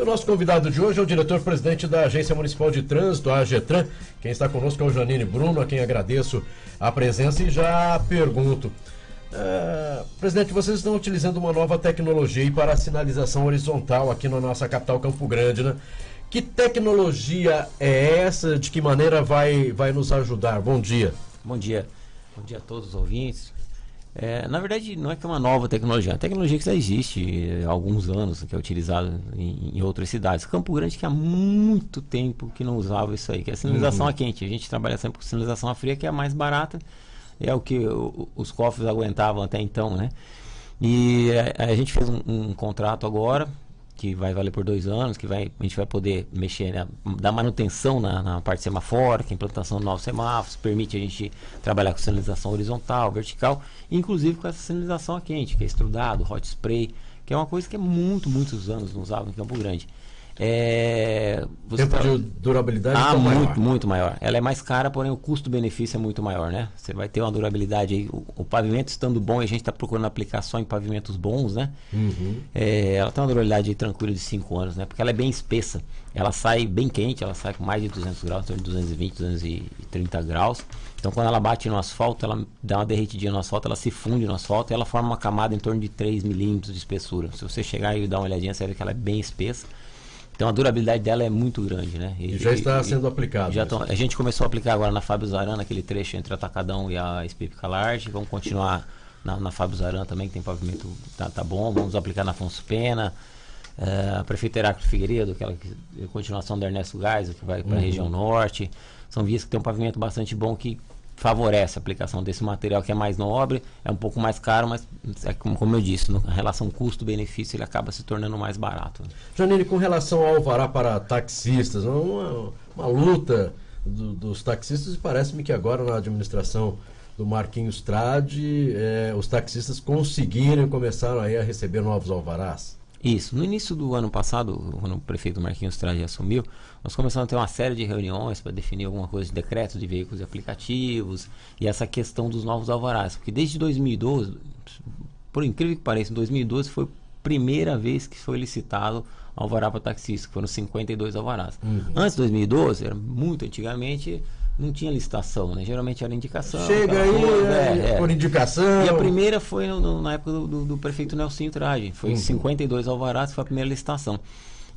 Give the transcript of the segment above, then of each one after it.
E o nosso convidado de hoje é o diretor-presidente da Agência Municipal de Trânsito, a AGETRAN. Quem está conosco é o Janine Bruno, a quem agradeço a presença e já pergunto. Presidente, vocês estão utilizando uma nova tecnologia para a sinalização horizontal aqui na nossa capital Campo Grande, né? Que tecnologia é essa? De que maneira vai nos ajudar? Bom dia. Bom dia. Bom dia a todos os ouvintes. Na verdade, não é que é uma nova tecnologia. É uma tecnologia que já existe há alguns anos, que é utilizada em outras cidades. Campo Grande que há muito tempo que não usava isso aí, que é a sinalização a quente. A gente trabalha sempre com sinalização a fria, que é a mais barata. É o que os cofres aguentavam até então, né? E a gente fez um contrato agora, que vai valer por 2 anos, que a gente vai poder mexer, né, dar manutenção na parte semafórica, implantação de novos semáforos, permite a gente trabalhar com sinalização horizontal, vertical, inclusive com essa sinalização a quente, que é extrudado, hot spray, que é uma coisa que é muitos anos não usava em Campo Grande. Tempo de durabilidade muito maior. Ela é mais cara, porém o custo-benefício é muito maior, né? Você vai ter uma durabilidade aí, o pavimento estando bom, e a gente está procurando aplicar só em pavimentos bons, né? Ela tem uma durabilidade aí tranquila de 5 anos, né? Porque ela é bem espessa, ela sai bem quente, ela sai com mais de 200 graus, então de 220, 230 graus. Então quando ela bate no asfalto, ela dá uma derretidinha no asfalto, ela se funde no asfalto e ela forma uma camada em torno de 3 milímetros de espessura. Se você chegar e dar uma olhadinha, você vai ver que ela é bem espessa. Então a durabilidade dela é muito grande, né? E já está sendo aplicado. A gente começou a aplicar agora na Fábio Zaran, naquele trecho entre Atacadão e a Espípica Large. Vamos continuar na Fábio Zaran também, que tem pavimento, tá bom. Vamos aplicar na Afonso Pena, a Prefeito Heráclito Figueiredo, aquela continuação da Ernesto Geisel, que vai para a região norte. São vias que tem um pavimento bastante bom que favorece a aplicação desse material, que é mais nobre, é um pouco mais caro, mas como eu disse, na relação custo-benefício ele acaba se tornando mais barato. Janine, com relação ao alvará para taxistas, uma luta dos taxistas, e parece-me que agora na administração do Marquinhos Trade, os taxistas conseguiram começar aí a receber novos alvarás. Isso. No início do ano passado, quando o prefeito Marquinhos Trade assumiu, nós começamos a ter uma série de reuniões para definir alguma coisa de decretos de veículos e aplicativos e essa questão dos novos alvarás. Porque desde 2012, por incrível que pareça, em 2012 foi a primeira vez que foi licitado alvará para taxista, que foram 52 alvarás. Antes de 2012, era muito antigamente, não tinha licitação, né? Geralmente era indicação. Chega aí, por indicação. E a primeira foi na época do prefeito Nelsinho Trade. Foi 52 alvarás, foi a primeira licitação.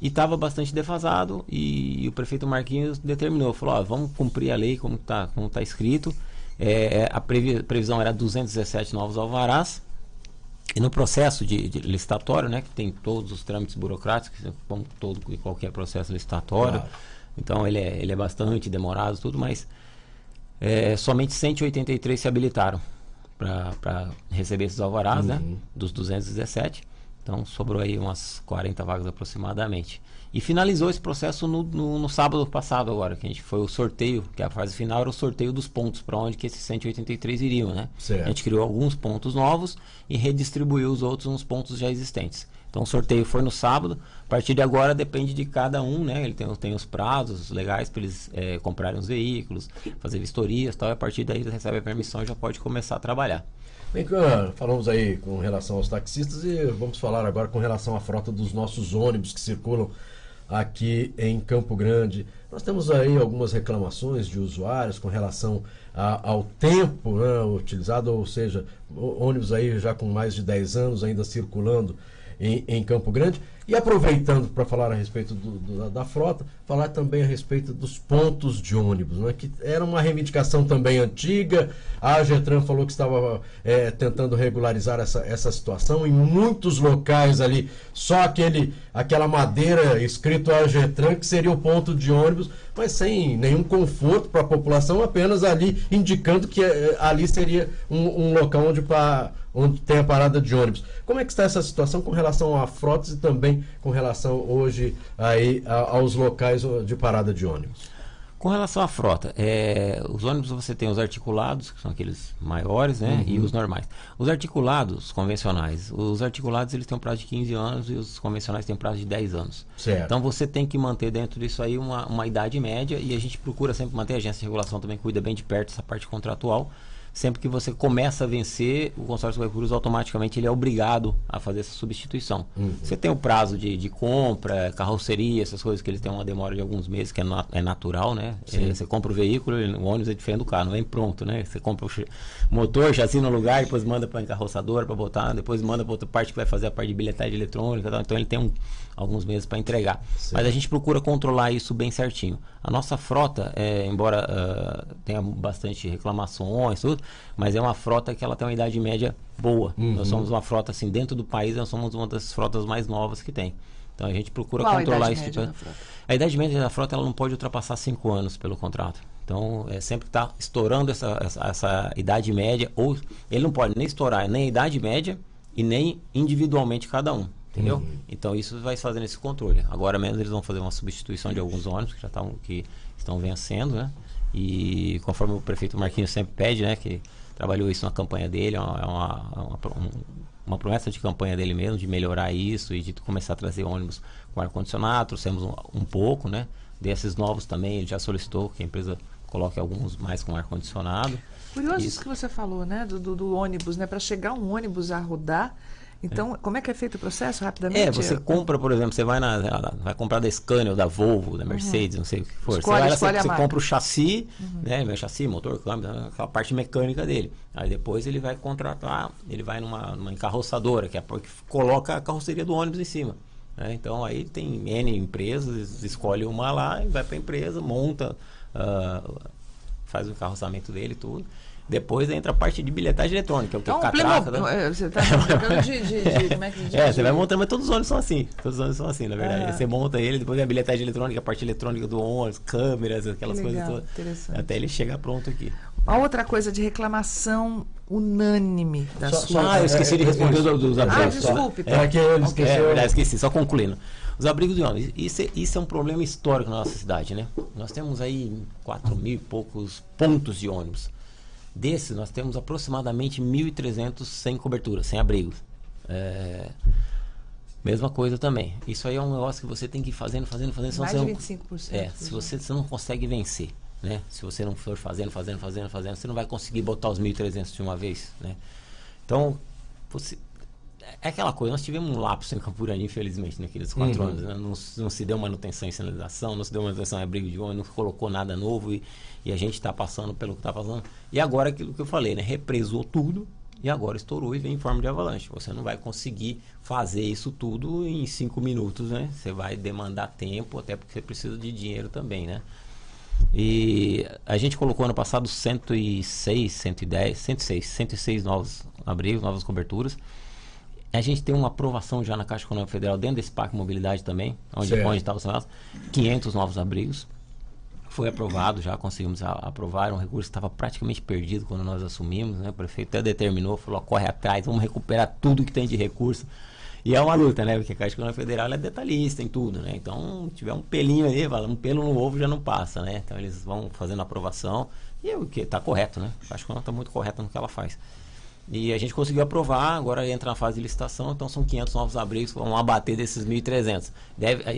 E estava bastante defasado e o prefeito Marquinhos determinou, falou, vamos cumprir a lei como tá escrito. A previsão era 217 novos alvarás. E no processo de licitatório, né, que tem todos os trâmites burocráticos, como todo e qualquer processo licitatório, então ele é bastante demorado, tudo, mas somente 183 se habilitaram para receber esses alvarás, né, dos 217. Então sobrou aí umas 40 vagas aproximadamente. E finalizou esse processo no sábado passado agora, que a gente foi o sorteio, que a fase final era o sorteio dos pontos, para onde que esses 183 iriam, né? Certo. A gente criou alguns pontos novos e redistribuiu os outros nos pontos já existentes. Então o sorteio foi no sábado, a partir de agora depende de cada um, né? Ele tem os prazos legais para eles comprarem os veículos, fazer vistorias e tal, e a partir daí eles recebem a permissão e já pode começar a trabalhar. Bem, falamos aí com relação aos taxistas e vamos falar agora com relação à frota dos nossos ônibus que circulam aqui em Campo Grande. Nós temos aí algumas reclamações de usuários com relação ao tempo, né, utilizado, ou seja, ônibus aí já com mais de 10 anos ainda circulando em Campo Grande. E aproveitando para falar a respeito da frota, falar também a respeito dos pontos de ônibus, né, que era uma reivindicação também antiga. A AGETRAN falou que estava tentando regularizar essa situação. Em muitos locais ali, só aquela madeira escrito AGETRAN, que seria o ponto de ônibus, mas sem nenhum conforto para a população, apenas ali indicando que ali seria um local onde tem a parada de ônibus. Como é que está essa situação com relação a frotas e também com relação hoje aí aos locais de parada de ônibus? Com relação à frota, os ônibus você tem os articulados, que são aqueles maiores, né, e os normais. Os articulados convencionais, eles têm um prazo de 15 anos e os convencionais têm um prazo de 10 anos. Certo. Então você tem que manter dentro disso aí uma idade média, e a gente procura sempre manter, a agência de regulação também cuida bem de perto dessa parte contratual, sempre que você começa a vencer, o consórcio Guarulhos automaticamente ele é obrigado a fazer essa substituição. Você tem o prazo de compra, carroceria, essas coisas que eles têm uma demora de alguns meses, que é natural, né? Você compra o veículo, o ônibus é diferente do carro, não vem pronto, né? Você compra o motor, chassi no lugar, depois manda para a encarroçadora para botar, depois manda para outra parte que vai fazer a parte de bilhetagem eletrônica, então ele tem alguns meses para entregar. Mas a gente procura controlar isso bem certinho. A nossa frota, embora tenha bastante reclamações, tudo, mas é uma frota que ela tem uma idade média boa. Nós somos uma frota, assim, dentro do país, nós somos uma das frotas mais novas que tem. Então a gente procura controlar isso. A idade média da frota ela não pode ultrapassar 5 anos pelo contrato. Então, sempre que está estourando essa idade média, ou ele não pode nem estourar nem a idade média e nem individualmente cada um. Entendeu? Então isso vai fazendo esse controle. Agora mesmo eles vão fazer uma substituição de alguns ônibus que estão vencendo, né? E conforme o prefeito Marquinhos sempre pede, né? Que trabalhou isso na campanha dele, é uma promessa de campanha dele mesmo, de melhorar isso e de começar a trazer ônibus com ar-condicionado. Trouxemos um pouco, né? Desses novos também, ele já solicitou que a empresa coloque alguns mais com ar-condicionado. Curioso isso que você falou, né? Do ônibus, né? Para chegar um ônibus a rodar. Então, como é que é feito o processo rapidamente? Você compra, por exemplo, você vai comprar da Scania ou da Volvo, da Mercedes, não sei o que for. Você compra o chassi, né? O chassi, motor, câmbio, aquela parte mecânica dele. Aí depois ele vai contratar, ele vai numa encarroçadora, que coloca a carroceria do ônibus em cima. Né? Então aí tem N empresas, escolhe uma lá e vai para a empresa, monta, faz o encarroçamento dele e tudo. Depois entra a parte de bilhetagem eletrônica, que é o catraca. Você está brincando de como é que diz? Você vai montando, mas todos os ônibus são assim. Todos os ônibus são assim, na verdade. Você monta ele, depois vem a bilhetagem eletrônica, a parte eletrônica do ônibus, câmeras, aquelas coisas todas. Até ele chegar pronto aqui. Uma outra coisa de reclamação unânime da sua... eu esqueci de responder dos abrigos. Desculpe. Que ele esqueceu. Esqueci, só concluindo. Os abrigos de ônibus, isso é um problema histórico na nossa cidade, né? Nós temos aí 4.000 e poucos pontos de ônibus. Desses, nós temos aproximadamente 1.300 sem cobertura, sem abrigos. Mesma coisa também. Isso aí é um negócio que você tem que ir fazendo. Mais de 25%. Se você não consegue vencer, né? Se você não for fazendo, você não vai conseguir botar os 1.300 de uma vez, né? Então, é aquela coisa, nós tivemos um lapso em Campurani, infelizmente, naqueles 4 anos. Né? Não se deu manutenção em sinalização, não se deu manutenção em abrigo de ônibus, não colocou nada novo e a gente está passando pelo que está passando. E agora aquilo que eu falei, né? Represou tudo e agora estourou e vem em forma de avalanche. Você não vai conseguir fazer isso tudo em 5 minutos, né? Você vai demandar tempo, até porque você precisa de dinheiro também, né? E a gente colocou ano passado 106 novos abrigos, novas coberturas. A gente tem uma aprovação já na Caixa Econômica Federal, dentro desse Parque Mobilidade também, onde estava o 500 novos abrigos. Foi aprovado, já conseguimos aprovar, um recurso que estava praticamente perdido quando nós assumimos, né? O prefeito até determinou, falou, corre atrás, vamos recuperar tudo que tem de recurso. E é uma luta, né? Porque a Caixa Econômica Federal é detalhista em tudo, né? Então, se tiver um pelinho aí, um pelo no ovo já não passa, né? Então, eles vão fazendo a aprovação e o que está correto, né? A Caixa Econômica está muito correta no que ela faz. E a gente conseguiu aprovar, agora entra na fase de licitação, então são 500 novos abrigos que vão abater desses 1.300.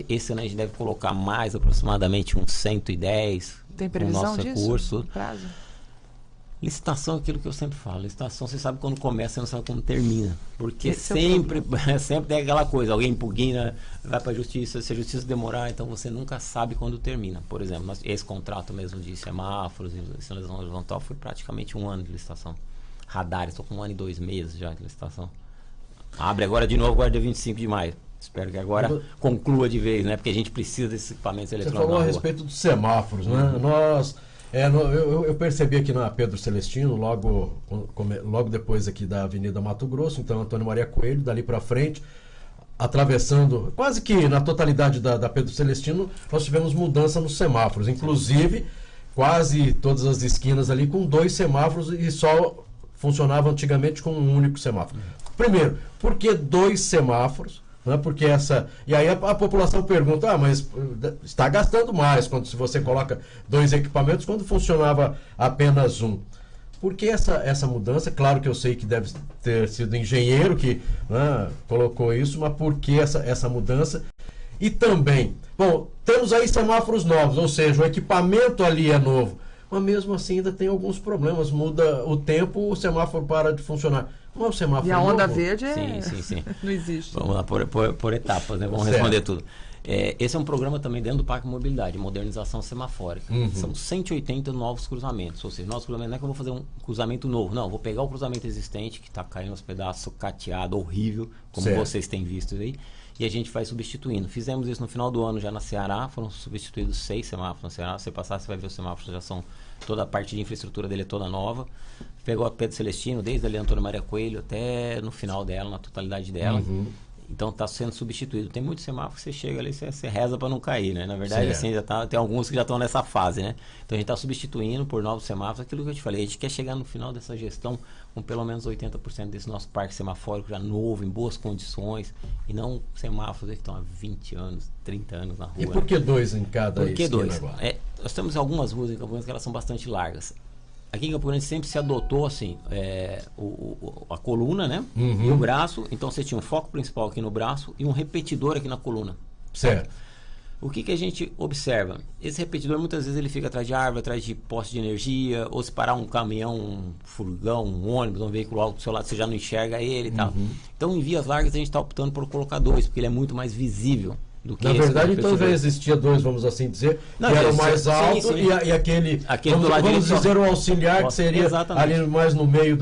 Esse ano a gente deve colocar mais, aproximadamente uns 110. Tem previsão no nosso disso? Recurso. Prazo? Licitação é aquilo que eu sempre falo. Licitação você sabe quando começa, você não sabe como termina. Porque sempre tem aquela coisa, alguém impugna, vai para a justiça, se a justiça demorar, então você nunca sabe quando termina. Por exemplo, esse contrato mesmo de semáforos e sinalização horizontal foi praticamente 1 ano de licitação. Radares, estou com 1 ano e 2 meses já de licitação. Abre agora de novo, agora dia 25 de maio. Espero que agora conclua de vez, né? Porque a gente precisa desses equipamentos eletrônicos. Você falou a respeito dos semáforos, né? Eu percebi aqui na Pedro Celestino, logo depois aqui da Avenida Mato Grosso, então Antônio Maria Coelho, dali para frente, atravessando quase que na totalidade da Pedro Celestino, nós tivemos mudança nos semáforos. Inclusive, quase todas as esquinas ali com 2 semáforos e só funcionava antigamente com um único semáforo. Primeiro, por que 2 semáforos? Né? Porque e aí a população pergunta, mas está gastando mais se você coloca 2 equipamentos quando funcionava apenas um. Por que essa mudança? Claro que eu sei que deve ter sido engenheiro que colocou isso, mas por que essa mudança? E também, temos aí semáforos novos, ou seja, o equipamento ali é novo. mas mesmo assim ainda tem alguns problemas. Muda o tempo, o semáforo para de funcionar. Não é o semáforo E a onda novo? verde Sim. não existe. Vamos lá por etapas, né? Vamos responder tudo. Esse é um programa também dentro do Parque Mobilidade, modernização semafórica. São 180 novos cruzamentos. Ou seja, nosso cruzamento não é que eu vou fazer um cruzamento novo. Não, eu vou pegar o cruzamento existente, que está caindo aos pedaços, cateado, horrível, como vocês têm visto aí, e a gente vai substituindo. Fizemos isso no final do ano já na Ceará, foram substituídos 6 semáforos na Ceará. Se você passar, você vai ver os semáforos já são... Toda a parte de infraestrutura dele é toda nova. Pegou a Pedro Celestino, desde ali a Antônio Maria Coelho até no final dela, na totalidade dela. Então está sendo substituído. Tem muitos semáforos que você chega ali, você reza para não cair, né? Na verdade, assim, tem alguns que já estão nessa fase, né? Então a gente está substituindo por novos semáforos. Aquilo que eu te falei, a gente quer chegar no final dessa gestão com pelo menos 80% desse nosso parque semafórico já novo, em boas condições, e não semáforos que estão há 20 anos, 30 anos na rua. E por que 2 em cada esquina? Por que 2? Nós temos algumas ruas em Campo Grande que elas são bastante largas. Aqui em Campo Grande sempre se adotou assim, a coluna, né? E o braço. Então você tinha um foco principal aqui no braço e um repetidor aqui na coluna. Certo. O que a gente observa? Esse repetidor muitas vezes ele fica atrás de árvore, atrás de poste de energia, ou se parar um caminhão, um furgão, um ônibus, um veículo alto do seu lado, você já não enxerga ele e tal. Então em vias largas a gente está optando por colocar 2, porque ele é muito mais visível. Na verdade, então já existia 2, vamos assim dizer, que era o mais alto. Sim. E aquele vamos dizer, o auxiliar, que seria ali mais no meio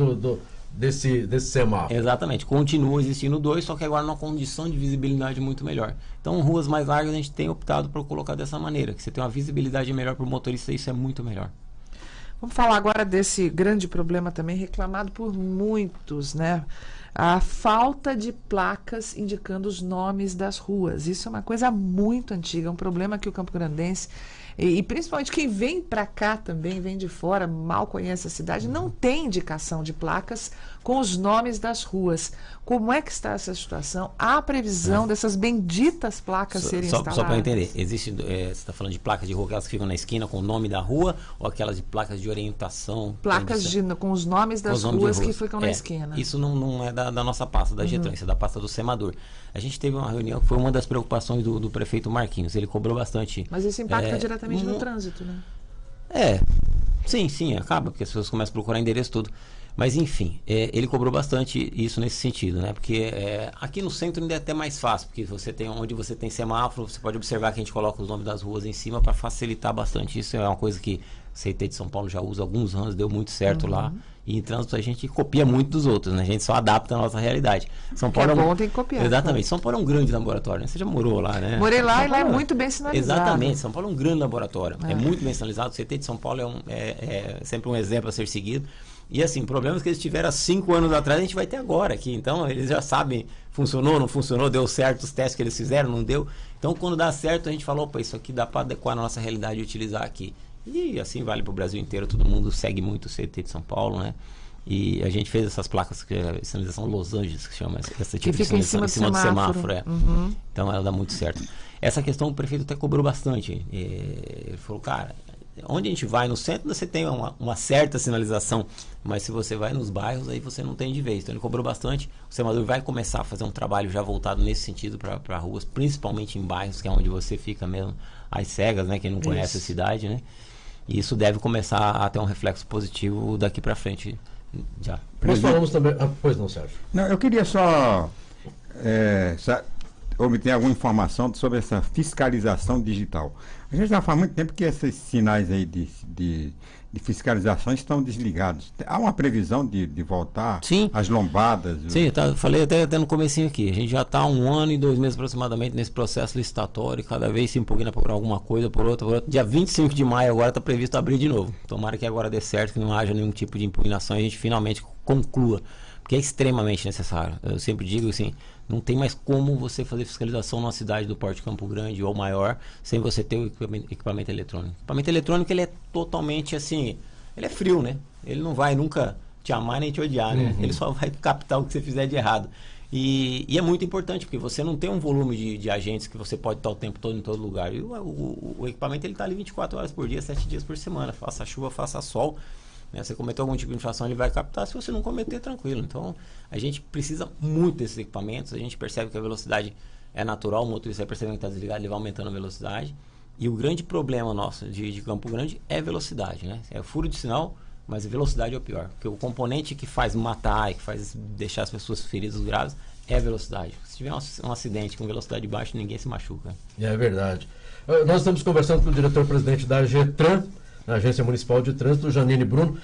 desse semáforo. Exatamente, continua existindo 2, só que agora numa condição de visibilidade muito melhor. Então, ruas mais largas a gente tem optado por colocar dessa maneira, que você tem uma visibilidade melhor para o motorista, isso é muito melhor. Vamos falar agora desse grande problema também reclamado por muitos, né? A falta de placas indicando os nomes das ruas. Isso é uma coisa muito antiga, um problema que o campograndense e principalmente quem vem para cá também, vem de fora, mal conhece a cidade, não tem indicação de placas com os nomes das ruas. Como é que está essa situação? Há previsão dessas benditas placas serem instaladas? Só para entender, existe, você está falando de placas de rua, aquelas que ficam na esquina com o nome da rua, ou aquelas de placas de orientação? Placas com os nomes das ruas que ficam na esquina. Isso não é da nossa pasta, da Getran, isso é da pasta do Semador. A gente teve uma reunião que foi uma das preocupações do prefeito Marquinhos, ele cobrou bastante. Mas isso impacta diretamente no trânsito, né? Sim, acaba, porque as pessoas começam a procurar endereço tudo. Mas enfim, ele cobrou bastante isso nesse sentido, né? Porque aqui no centro ainda é até mais fácil, porque onde você tem semáforo, você pode observar que a gente coloca os nomes das ruas em cima para facilitar bastante. Isso é uma coisa que a CT de São Paulo já usa há alguns anos, deu muito certo lá. E em trânsito a gente copia muito dos outros, né? A gente só adapta a nossa realidade. São Paulo bom, tem que copiar. Exatamente. São Paulo é um grande laboratório, né? Você já morou lá, né? Morei lá e lá é muito bem sinalizado. Exatamente. São Paulo é um grande laboratório. É muito bem sinalizado. O CT de São Paulo é sempre um exemplo a ser seguido. E assim, problemas que eles tiveram há 5 anos atrás, a gente vai ter agora aqui. Então, eles já sabem, funcionou, não funcionou, deu certo os testes que eles fizeram, não deu. Então, quando dá certo, a gente falou, opa, isso aqui dá para adequar na nossa realidade e utilizar aqui. E assim vale para o Brasil inteiro, todo mundo segue muito o CT de São Paulo, né? E a gente fez essas placas, que é a sinalização Los Angeles, que chama essa tipo de sinalização em cima do semáforo. Então, ela dá muito certo. Essa questão o prefeito até cobrou bastante. Ele falou, cara, onde a gente vai, no centro você tem uma certa sinalização, mas se você vai nos bairros, aí você não tem de vez. Então ele cobrou bastante. O Semador vai começar a fazer um trabalho já voltado nesse sentido para ruas, principalmente em bairros, que é onde você fica mesmo às cegas, né? Quem não conhece a cidade, né? E isso deve começar a ter um reflexo positivo daqui para frente. Já. Nós falamos também... pois não, Sérgio. Não, eu queria só obter alguma informação sobre essa fiscalização digital. A gente já faz muito tempo que esses sinais aí de fiscalização estão desligados. Há uma previsão de voltar às lombadas? Sim, falei até no comecinho aqui. A gente já está há 1 ano e 2 meses aproximadamente nesse processo licitatório, cada vez se impugna por alguma coisa, por outra. Dia 25 de maio agora está previsto abrir de novo. Tomara que agora dê certo, que não haja nenhum tipo de impugnação e a gente finalmente conclua, porque é extremamente necessário. Eu sempre digo assim, não tem mais como você fazer fiscalização numa cidade do porte Campo Grande ou maior sem você ter o equipamento eletrônico. O equipamento eletrônico, ele é totalmente assim, ele é frio, né? Ele não vai nunca te amar nem te odiar, né? Ele só vai captar o que você fizer de errado. E é muito importante, porque você não tem um volume de agentes que você pode estar o tempo todo em todo lugar. E o equipamento, ele está ali 24 horas por dia, 7 dias por semana. Faça chuva, faça sol. Né? Você cometeu algum tipo de infração, ele vai captar. Se você não cometer, tranquilo. Então, a gente precisa muito desses equipamentos. A gente percebe que a velocidade é natural. O motorista vai percebendo que está desligado, ele vai aumentando a velocidade. E o grande problema nosso de Campo Grande é velocidade, né? É o furo de sinal, mas a velocidade é o pior. Porque o componente que faz matar e que faz deixar as pessoas feridas graves é a velocidade. Se tiver um acidente com velocidade baixa, ninguém se machuca. É verdade. Nós estamos conversando com o diretor-presidente da AGETRAN, a Agência Municipal de Trânsito, Janine Bruno.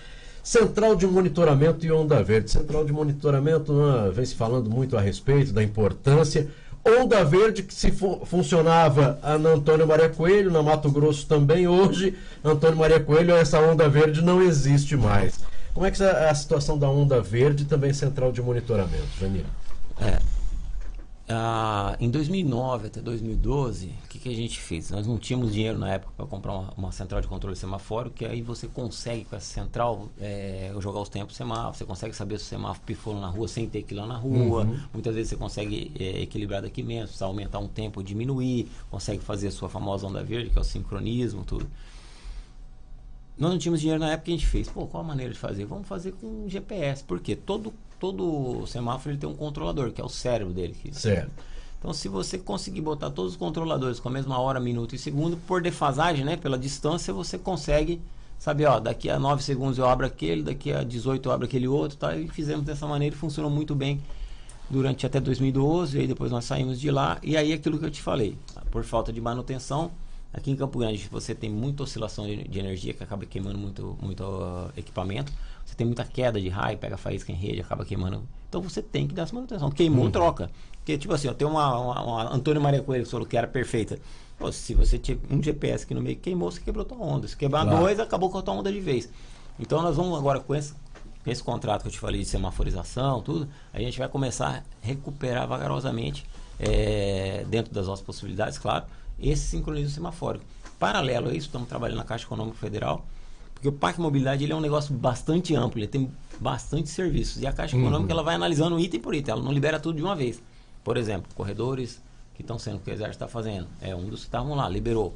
Central de monitoramento e onda verde. Central de monitoramento, vem se falando muito a respeito da importância. Onda verde que se funcionava na Antônio Maria Coelho, na Mato Grosso também. Hoje, Antônio Maria Coelho, essa onda verde não existe mais. Como é que é a situação da onda verde e também central de monitoramento, Janine? Em 2009 até 2012, o que a gente fez? Nós não tínhamos dinheiro na época para comprar uma central de controle semaforo, que aí você consegue com essa central jogar os tempos do semáforo, você consegue saber se o semáforo pifou na rua sem ter que ir lá na rua, muitas vezes você consegue equilibrar daqui mesmo, precisa aumentar um tempo ou diminuir, consegue fazer a sua famosa onda verde, que é o sincronismo, tudo. Nós não tínhamos dinheiro na época, que a gente fez. Qual a maneira de fazer? Vamos fazer com GPS, porque todo semáforo ele tem um controlador, que é o cérebro dele. Certo. Então, se você conseguir botar todos os controladores com a mesma hora, minuto e segundo, por defasagem, né, pela distância, você consegue saber, daqui a 9 segundos eu abro aquele, daqui a 18 eu abro aquele outro, tá? E fizemos dessa maneira e funcionou muito bem durante até 2012, e aí depois nós saímos de lá, e aí aquilo que eu te falei, por falta de manutenção, aqui em Campo Grande você tem muita oscilação de energia, que acaba queimando muito equipamento. Você tem muita queda de raio, pega faísca em rede, acaba queimando. Então você tem que dar essa manutenção. Queimou, troca. Porque, tipo assim, eu tenho uma Antônio Maria Coelho que falou que era perfeita. Pô, se você tinha um GPS aqui no meio que queimou, você quebrou tua onda. Se quebrar dois, acabou com a tua onda de vez. Então nós vamos agora com esse contrato que eu te falei de semaforização, tudo, a gente vai começar a recuperar vagarosamente, dentro das nossas possibilidades, claro, esse sincronismo semafórico. Paralelo a isso, estamos trabalhando na Caixa Econômica Federal, porque o Parque Mobilidade ele é um negócio bastante amplo, ele tem bastante serviços. E a Caixa Econômica ela vai analisando item por item, ela não libera tudo de uma vez. Por exemplo, corredores que estão sendo que o Exército está fazendo. Um dos que estavam lá, liberou.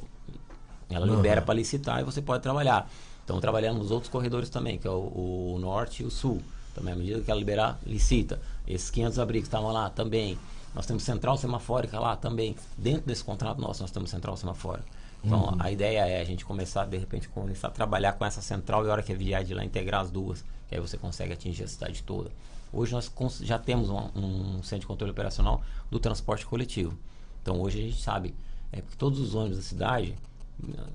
Ela libera para licitar e você pode trabalhar. Estão trabalhando nos outros corredores também, que é o Norte e o Sul. Também, à medida que ela liberar, licita. Esses 500 abrigos estavam lá também. Nós temos central semafórica lá também. Dentro desse contrato nosso, nós temos central semafórica. Então, a ideia é a gente começar, de repente, começar a trabalhar com essa central e a hora que vier de lá, integrar as duas, que aí você consegue atingir a cidade toda. Hoje nós já temos um centro de controle operacional do transporte coletivo. Então, hoje a gente sabe, porque todos os ônibus da cidade,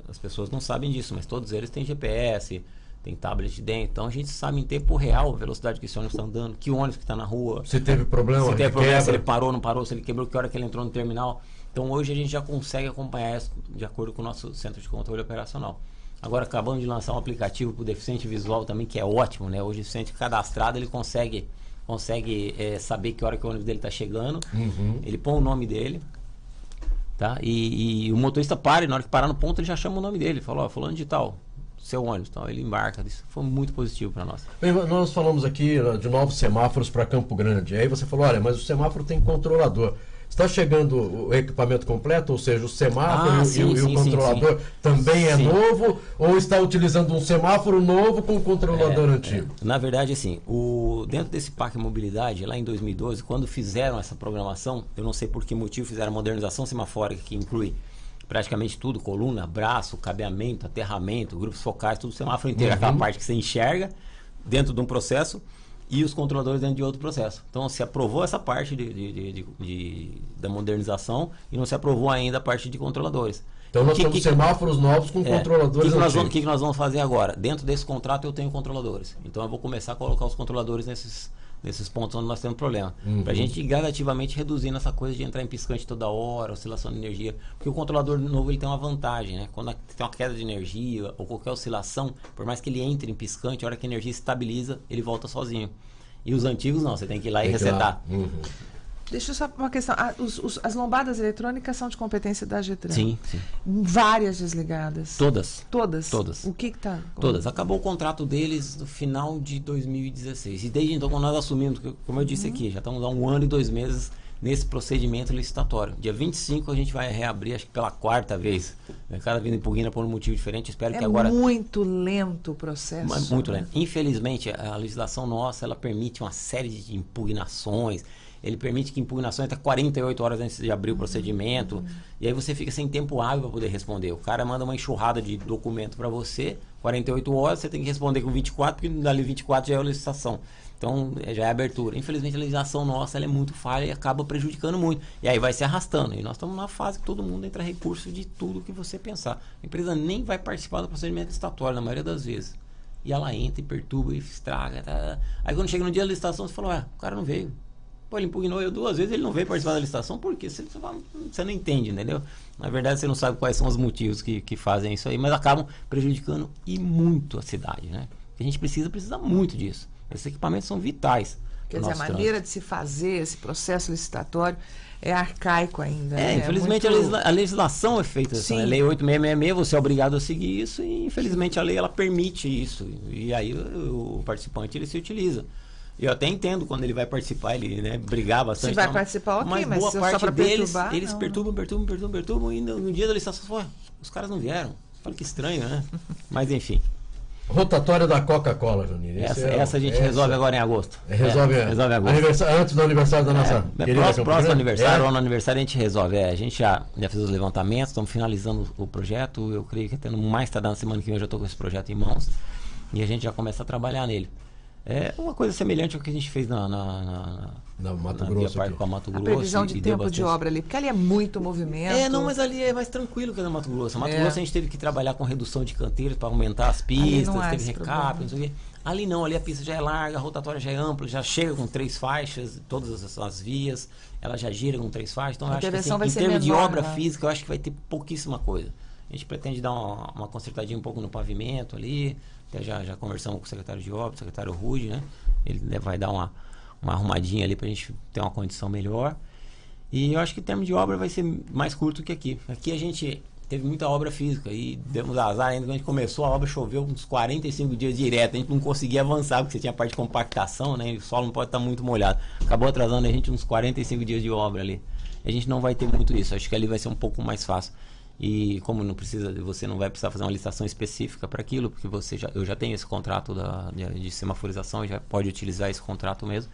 as pessoas não sabem disso, mas todos eles têm GPS, tem tablet dentro. Então, a gente sabe em tempo real a velocidade que esse ônibus está andando, que ônibus que está na rua. Se teve problema, se ele parou, não parou, se ele quebrou, que hora que ele entrou no terminal. Então, hoje a gente já consegue acompanhar isso de acordo com o nosso centro de controle operacional. Agora, acabamos de lançar um aplicativo para o deficiente visual também, que é ótimo, né? Hoje, o deficiente cadastrado, ele consegue saber que hora que o ônibus dele está chegando. Ele põe o nome dele, tá? E o motorista para, e na hora que parar no ponto, ele já chama o nome dele. Fala, fulano de tal, seu ônibus, então ele embarca. Isso foi muito positivo para nós. Bem, nós falamos aqui de novos semáforos para Campo Grande. Aí você falou, olha, mas o semáforo tem controlador. Está chegando o equipamento completo, ou seja, o semáforo e o controlador também é novo? Ou está utilizando um semáforo novo com o controlador antigo? Na verdade, assim, dentro desse Parque Mobilidade, lá em 2012, quando fizeram essa programação, eu não sei por que motivo fizeram a modernização semafórica, que inclui praticamente tudo, coluna, braço, cabeamento, aterramento, grupos focais, tudo semáforo inteiro, aquela parte que você enxerga dentro de um processo, e os controladores dentro de outro processo. Então, se aprovou essa parte da modernização e não se aprovou ainda a parte de controladores. Então, nós temos semáforos novos com controladores antigos. O que nós vamos fazer agora? Dentro desse contrato, eu tenho controladores. Então, eu vou começar a colocar os controladores nesses pontos onde nós temos problema. Para a gente ir gradativamente reduzindo essa coisa de entrar em piscante toda hora, oscilação de energia. Porque o controlador novo ele tem uma vantagem, né? Quando tem uma queda de energia ou qualquer oscilação, por mais que ele entre em piscante, a hora que a energia estabiliza, ele volta sozinho. E os antigos não, você tem que ir lá e resetar. Deixa eu só uma questão. As lombadas eletrônicas são de competência da AGETRAN? Sim. Várias desligadas? Todas. Todas? O que está? Todas. Acabou o contrato deles no final de 2016. E desde então, quando nós assumimos, como eu disse aqui, já estamos há 1 ano e 2 meses nesse procedimento licitatório. Dia 25 a gente vai reabrir, acho que pela 4ª vez. Cada vez impugna por um motivo diferente. Espero que agora... É muito lento o processo. Muito lento. Infelizmente, a legislação nossa, ela permite uma série de impugnações. ele permite que impugnações até 48 horas antes de abrir o procedimento, e aí você fica sem tempo hábil para poder responder. O cara manda uma enxurrada de documento para você, 48 horas, você tem que responder com 24, porque dali 24 já é a licitação. Então, já é a abertura. Infelizmente, a legislação nossa ela é muito falha e acaba prejudicando muito. E aí vai se arrastando. E nós estamos na fase que todo mundo entra recurso de tudo que você pensar. A empresa nem vai participar do procedimento licitatório, na maioria das vezes. E ela entra e perturba e estraga. Tá. Aí quando chega no dia da licitação, você fala, o cara não veio. Pô, ele impugnou eu 2 vezes, ele não veio participar da licitação. Por quê? Você não entende, entendeu? Na verdade, você não sabe quais são os motivos que fazem isso aí, mas acabam prejudicando e muito a cidade, né? A gente precisa muito disso. Esses equipamentos são vitais. Quer dizer, a maneira de se fazer esse processo licitatório é arcaico ainda. Infelizmente muito... a legislação é feita assim. A Lei 8666, você é obrigado a seguir isso e infelizmente a lei ela permite isso. E aí o participante ele se utiliza. Eu até entendo quando ele vai participar, ele brigar bastante. Se vai participar, ok, mas boa parte só para deles, perturbar, eles perturbam e no dia da licitação, os caras não vieram. Fala que estranho, né? Mas enfim. Rotatória da Coca-Cola, Janine. Essa a gente resolve agora em agosto. Resolve em agosto. Antes do aniversário da nossa próximo aniversário ou no aniversário a gente resolve. A gente já fez os levantamentos, estamos finalizando o projeto. Eu creio que tendo mais tardar na semana que vem eu já estou com esse projeto em mãos. E a gente já começa a trabalhar nele. É uma coisa semelhante ao que a gente fez na Mato Grosso, com a Mato Grosso. A previsão de tempo de obra ali, porque ali é muito movimento. Mas ali é mais tranquilo que na Mato Grosso. Na Mato Grosso a gente teve que trabalhar com redução de canteiros para aumentar as pistas, teve recap, não sei o quê. Ali não, ali a pista já é larga, a rotatória já é ampla, já chega com 3 faixas, todas as vias, ela já gira com 3 faixas. Então eu acho que assim, em termos de obra física, eu acho que vai ter pouquíssima coisa. A gente pretende dar uma consertadinha um pouco no pavimento ali. Até já conversamos com o secretário de obra, o secretário Rude, né? Ele vai dar uma arrumadinha ali pra gente ter uma condição melhor. E eu acho que o termo de obra vai ser mais curto que aqui. Aqui a gente teve muita obra física e demos azar ainda. Quando a gente começou, a obra choveu uns 45 dias direto. A gente não conseguia avançar, porque você tinha a parte de compactação, né? E o solo não pode estar muito molhado. Acabou atrasando a gente uns 45 dias de obra ali. E a gente não vai ter muito isso. Acho que ali vai ser um pouco mais fácil. E como você não vai precisar fazer uma licitação específica para aquilo, porque eu já tenho esse contrato de semaforização, já pode utilizar esse contrato mesmo.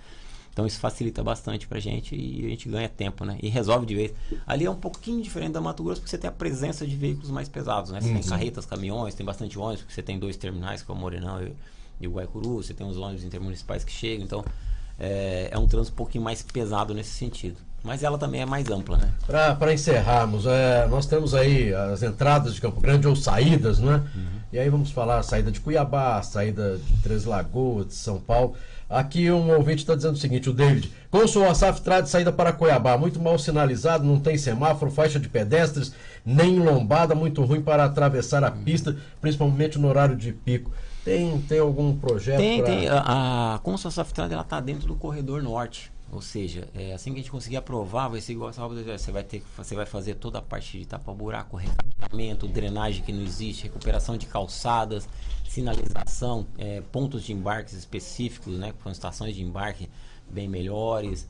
Então isso facilita bastante para a gente e a gente ganha tempo, né? E resolve de vez. Ali é um pouquinho diferente da Mato Grosso, porque você tem a presença de veículos mais pesados, né? Você tem carretas, caminhões, tem bastante ônibus, porque você tem 2 terminais, que é o Morenão e o Guaicuru, você tem os ônibus intermunicipais que chegam, então é um trânsito um pouquinho mais pesado nesse sentido. Mas ela também é mais ampla, né? Para encerrarmos, nós temos aí as entradas de Campo Grande ou saídas, né? E aí vamos falar a saída de Cuiabá, a saída de Três Lagoas, de São Paulo. Aqui um ouvinte está dizendo o seguinte, o David: Consul Asaf traz saída para Cuiabá, muito mal sinalizado, não tem semáforo, faixa de pedestres, nem lombada, muito ruim para atravessar a pista, principalmente no horário de pico. Tem algum projeto? Tem. A Consul Asaf ela está dentro do corredor norte. Ou seja, assim que a gente conseguir aprovar, vai ser igual essa obra. Você vai fazer toda a parte de tapa-buraco, recapeamento, drenagem que não existe, recuperação de calçadas, sinalização, pontos de embarques específicos, né, com estações de embarque bem melhores,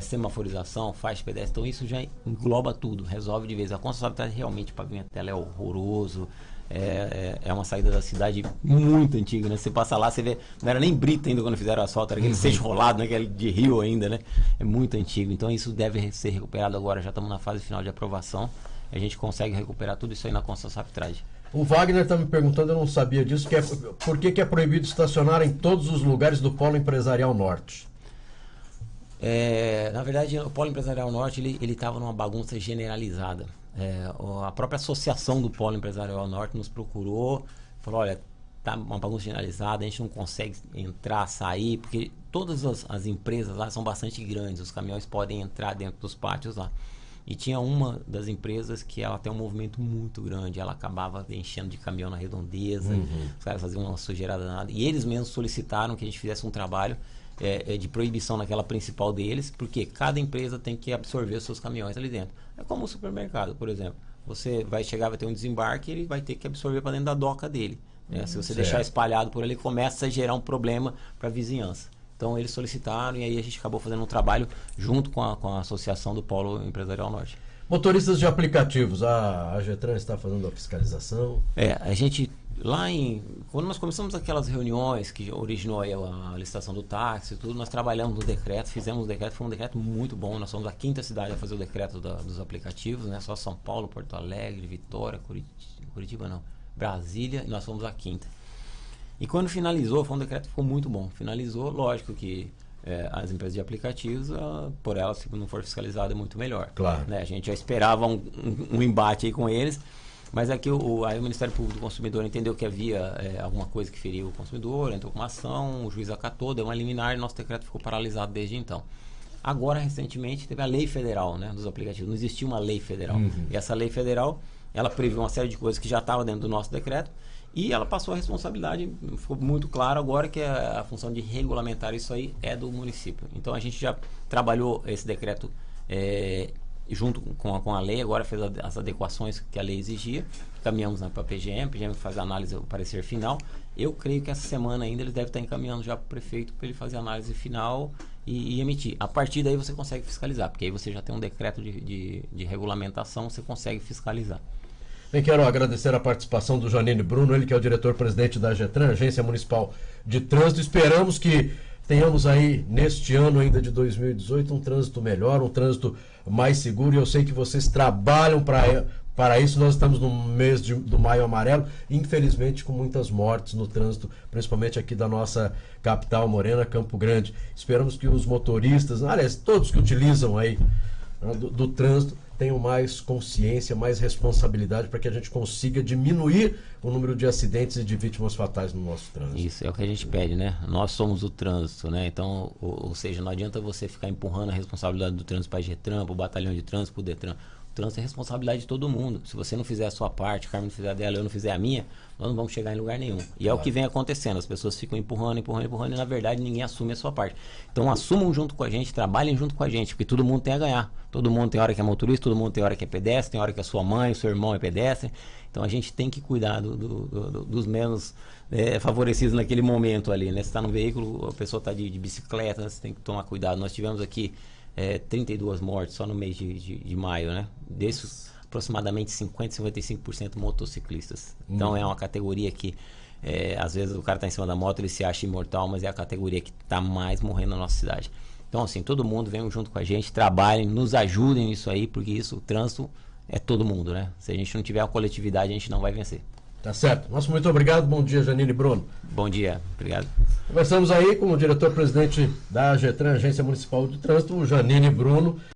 semaforização, faixa pedestre. Então isso já engloba tudo, resolve de vez. A consultabilidade realmente, o pavimento dela é horroroso. É uma saída da cidade muito antiga, né? Você passa lá, você vê, não era nem brita ainda quando fizeram asfalto, era aquele seixo rolado, né? Aquele de rio ainda, né? É muito antigo, então isso deve ser recuperado agora, já estamos na fase final de aprovação, a gente consegue recuperar tudo isso aí na Consul Asaf traz. O Wagner está me perguntando, eu não sabia disso, por que é proibido estacionar em todos os lugares do Polo Empresarial Norte? Na verdade, o Polo Empresarial Norte ele estava numa bagunça generalizada. A própria associação do Polo Empresarial Norte nos procurou, falou: olha, tá uma bagunça generalizada, a gente não consegue entrar, sair, porque todas as empresas lá são bastante grandes, os caminhões podem entrar dentro dos pátios lá. E tinha uma das empresas que ela tem um movimento muito grande, ela acabava enchendo de caminhão na redondeza, os caras faziam uma sujeirada danada, e eles mesmos solicitaram que a gente fizesse um trabalho de proibição naquela principal deles, porque cada empresa tem que absorver os seus caminhões ali dentro. É como o supermercado, por exemplo. Você vai chegar, vai ter um desembarque, ele vai ter que absorver para dentro da doca dele. Se você deixar espalhado por ali, começa a gerar um problema para a vizinhança. Então eles solicitaram e aí a gente acabou fazendo um trabalho junto com a Associação do Polo Empresarial Norte. Motoristas de aplicativos, a Getran está fazendo a fiscalização? A gente Quando nós começamos aquelas reuniões que originou aí a licitação do táxi e tudo, nós trabalhamos no decreto, fizemos o decreto, foi um decreto muito bom. Nós somos a 5ª cidade a fazer o decreto dos aplicativos, né? Só São Paulo, Porto Alegre, Vitória, Curitiba não, Brasília, e nós fomos a 5ª. E quando finalizou, foi um decreto que ficou muito bom. Finalizou, lógico que as empresas de aplicativos, por elas, se não for fiscalizada, é muito melhor. Claro. Né? A gente já esperava um embate aí com eles, mas aqui aí o Ministério Público do Consumidor entendeu que havia alguma coisa que feria o consumidor, entrou com uma ação, o juiz acatou, deu uma liminar e nosso decreto ficou paralisado desde então. Agora, recentemente, teve a lei federal, né, dos aplicativos. Não existia uma lei federal. E essa lei federal, ela previu uma série de coisas que já estavam dentro do nosso decreto, e ela passou a responsabilidade, ficou muito claro agora que a função de regulamentar isso aí é do município. Então a gente já trabalhou esse decreto junto com a lei, agora fez as adequações que a lei exigia, caminhamos para a PGM faz a análise, o parecer final. Eu creio que essa semana ainda eles devem estar encaminhando já para o prefeito para ele fazer a análise final e emitir. A partir daí você consegue fiscalizar, porque aí você já tem um decreto de regulamentação, você consegue fiscalizar. Bem, quero agradecer a participação do Janine Bruno, ele que é o diretor-presidente da AGETRAN, Agência Municipal de Trânsito. Esperamos que tenhamos aí, neste ano ainda de 2018, um trânsito melhor, um trânsito mais seguro. E eu sei que vocês trabalham para isso. Nós estamos no mês do Maio Amarelo, infelizmente com muitas mortes no trânsito, principalmente aqui da nossa capital morena, Campo Grande. Esperamos que os motoristas, aliás, todos que utilizam aí do trânsito, tenham mais consciência, mais responsabilidade para que a gente consiga diminuir o número de acidentes e de vítimas fatais no nosso trânsito. Isso é o que a gente pede, né? Nós somos o trânsito, né? Então, ou seja, não adianta você ficar empurrando a responsabilidade do trânsito para a GETRAN, para o batalhão de trânsito, para o DETRAN. O trânsito é responsabilidade de todo mundo. Se você não fizer a sua parte, Carmen não fizer a dela, eu não fizer a minha, nós não vamos chegar em lugar nenhum. E é o que vem acontecendo. As pessoas ficam empurrando e na verdade ninguém assume a sua parte. Então assumam junto com a gente, trabalhem junto com a gente, porque todo mundo tem a ganhar. Todo mundo tem hora que é motorista, todo mundo tem hora que é pedestre, tem hora que a sua mãe, o seu irmão é pedestre. Então a gente tem que cuidar dos menos favorecidos naquele momento ali, né? Você está no veículo, a pessoa está de bicicleta, você tem que tomar cuidado. Nós tivemos aqui 32 mortes só no mês de maio, né? Desses, aproximadamente 50-55% motociclistas. Então é uma categoria que às vezes o cara está em cima da moto, ele se acha imortal, mas é a categoria que está mais morrendo na nossa cidade. Então assim, todo mundo venham junto com a gente, trabalhem, nos ajudem nisso aí, porque isso, o trânsito é todo mundo, né? Se a gente não tiver a coletividade, a gente não vai vencer. Tá certo. Nosso muito obrigado. Bom dia, Janine Bruno. Bom dia. Obrigado. Conversamos aí com o diretor-presidente da AGETRAN, Agência Municipal de Trânsito, o Janine Bruno.